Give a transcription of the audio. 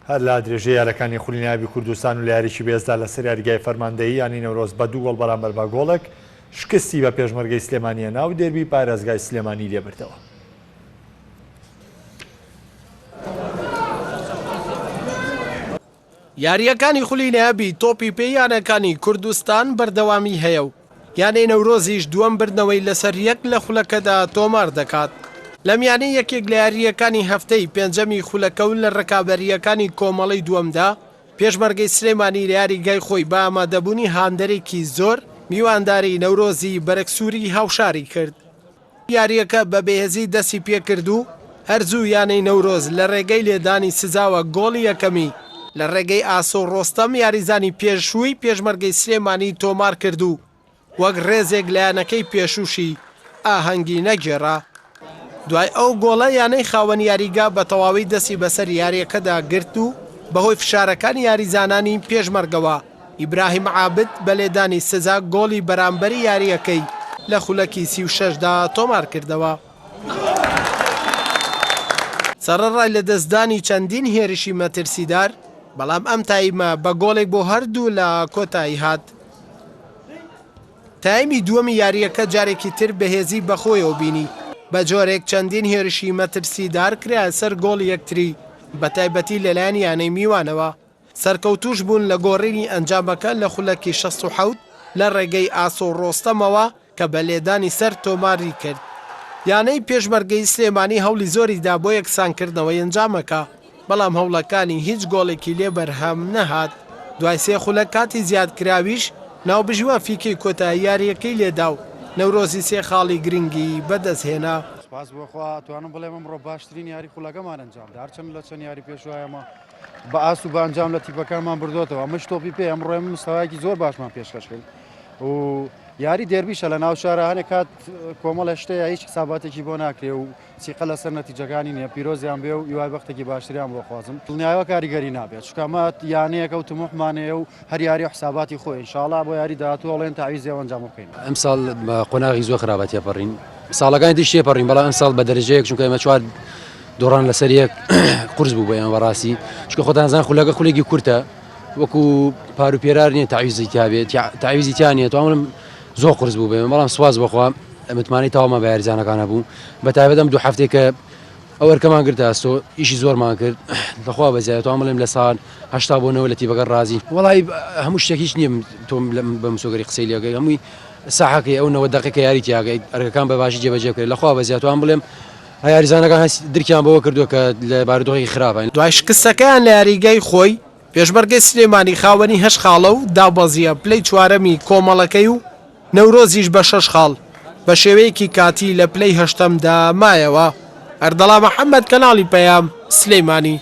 هەر لا درێژەی یاریەکانی خوڵیناوی کوردستان و لە یاریی بێزدا لەسەر یاریگای فەرماندەیی یانی نەورۆز بە 2 گۆڵ بەرامبەر بە گۆڵێک شکستی بە پێشمەرگەی سلێمانیە ناو دێربی پارێزگای سلێمانی لێبردەوە. یاریەکانی خوڵیناوی تۆپی پێیانەکانی کوردستان بەردەوامی هەیە و یانەی نەورۆزیش دووەم بردنەوەی لەسەر یەک لە خولەکەدا تۆمار دەکات. لەم یانەی یەکێک لە یاریەکانی هەفتەی پێنجەمی خولەکەون لە ڕکابەریەکانی کۆمەڵی دووەمدا پێشمەرگەی سلێمانی لە یاریگای خۆی بە ئامادەبوونی هاندەرێکی زۆر میوانداری نەورۆزی بەرەکسووری هاوشاری کرد. یاریەکە بە بەهێزی دەستی پێکرد و هەرزوو یانەی نەورۆز لە ڕێگەی لێدانی سزاوە گۆڵی یەکەمی لە ڕێگەی ئاسۆ ڕۆستەم یاریزانی پێشووی پێشمەرگەی سلێمانی تۆمار کرد و وەک ڕێزێک لە یانەکەی پێشوشی ئاهەنگی نەگێڕا. دوای ئەو گۆڵە یانەی خاوەن یاریگا بە تەواوی دەستی بەسەر یاریەکەدا گرت و بەهۆی فشارەکانی یاریزانانی پێشمەرگەوە ئیبراهیم عابد بە لێدانی سزا گۆڵی بەرامبەری یاریەکەی لە خولەکی 36دا تۆمار کردەوە. سەرەڕای لە دەستدانی چەندین هێرشی مەترسیدار، بەڵام ئەم تایمە بە گۆڵێک بۆ هەردوو لە کۆتایی هات. تایمی دووەمی یاریەکە جارێکی تر بەهێزی بەخۆیەوە بینی، بە جۆرێک چەندین هێرشی مەترسیدار کرا سەر گۆڵ یەکتری بە تایبەتی لەلایەن یانەی میوانەوە. سەرکەوتوش بوون لە گۆڕینی ئەنجامەکە لە خولەکی 67 لە ڕێگەی ئاسۆ ڕۆستەمەوە کە بە لێدانی سەر تۆماری کرد. یانەی پێشمەرگەی سلێمانی هەوڵی زۆریدا بۆ یەکسانکردنەوەی ئەنجامەکە، بەڵام هەوڵەکانی هیچ گۆڵێکی لێ بەرهەم نەهات. دوای سێ خولەک کاتی زیادکراویش ناوبژوە فیکەی کۆتایی یاریەکەی لێدا و نەورۆزی سێ خاڵی گرنگی بەدەستهێنا. سپاس بۆخوا توانم بڵێم ئەمڕۆ باشترین یاری خولەکەمان ئەنجامدا، هەرچەند لە چەند یاری پێشوایەمە بە ئاس و بە ئەنجام لە تیپەکانمان بردوێتەوە. ئەمەش تۆپی پێ ئەمڕۆ مستەوایەکی زۆر باشمان پێشکەش کرد و یاری دێربیشە لە ناو شارە هەنێک کات کۆمەڵە شتەیە هیچ حساباتێکی بۆ ناکرێ و سیقە لەسەر نەتیجەکانی نییە، پیرۆزیان بێ و یوای بەختێکی باشتریان بۆ خوازم. دڵنیاییەوە کاریگەری نابێت، چکەمە یانەیەکە و تموحمانەیە و هەر یاری و حساباتی خۆی ئینشاڵڵا بۆ یاری داهاتوو هەڵێن تاویزیەوە ئەنجام بکەین. ئەمساڵ قۆناغی زۆر خراپەت تێپەڕین، ساڵەکانی دیش تێپەڕین، بەڵام ئەمساڵ بە دەرەجەیەک چونکە ئێمە چوار دۆڕان لەسەر یەک قورس بوو بە ئێمە بەڕاستی، چونکە خۆتانزان خولەکە خولێکی کورتە وەکو پاروپێرار نییە تاویزی تابێت تاویزی تیانە توانم زۆر قرس بوو بێ. بەڵام سواز بخوا متمانی تاوامە بە یاریزانەکانە بوو، بە تایبەت ئەم دوو هەفتێک کە ئەو وەرکەمان کرد ئاستۆ ئیشی زۆرمان کرد لەخوا بەزیایە توان بڵێم لە ساڵ 80 بۆ 90 لە تیپەکە ڕازی. وەڵی هەموو شتێک هیچ نییە تۆم بە مسۆگەری قسەی لێگەی هەمووی ساحەکەی ئەو 90 دقیقە یاری تیاگەی ئەرگەکان بە باشی جێبەجێ کرد. لەخوا بەزیایە توان بڵێم یاریزانەکان درکیان بەوە کردووە کە لە بارودۆخی خراپە. دوای شکستەکەیان لە یاریگای خۆی پێشمەرگەی سلێمانی خاوەنی 8 خاڵە و دابەزیە پلەی چوارەمی کۆمەڵەکەی و نەورۆزیش بە 6 خاڵ بە شێوەیەکی کاتی لە پلەی هەشتەمدا مایەوە. ئەردەڵا محەممەد، کەناڵی پەیام، سلێمانی.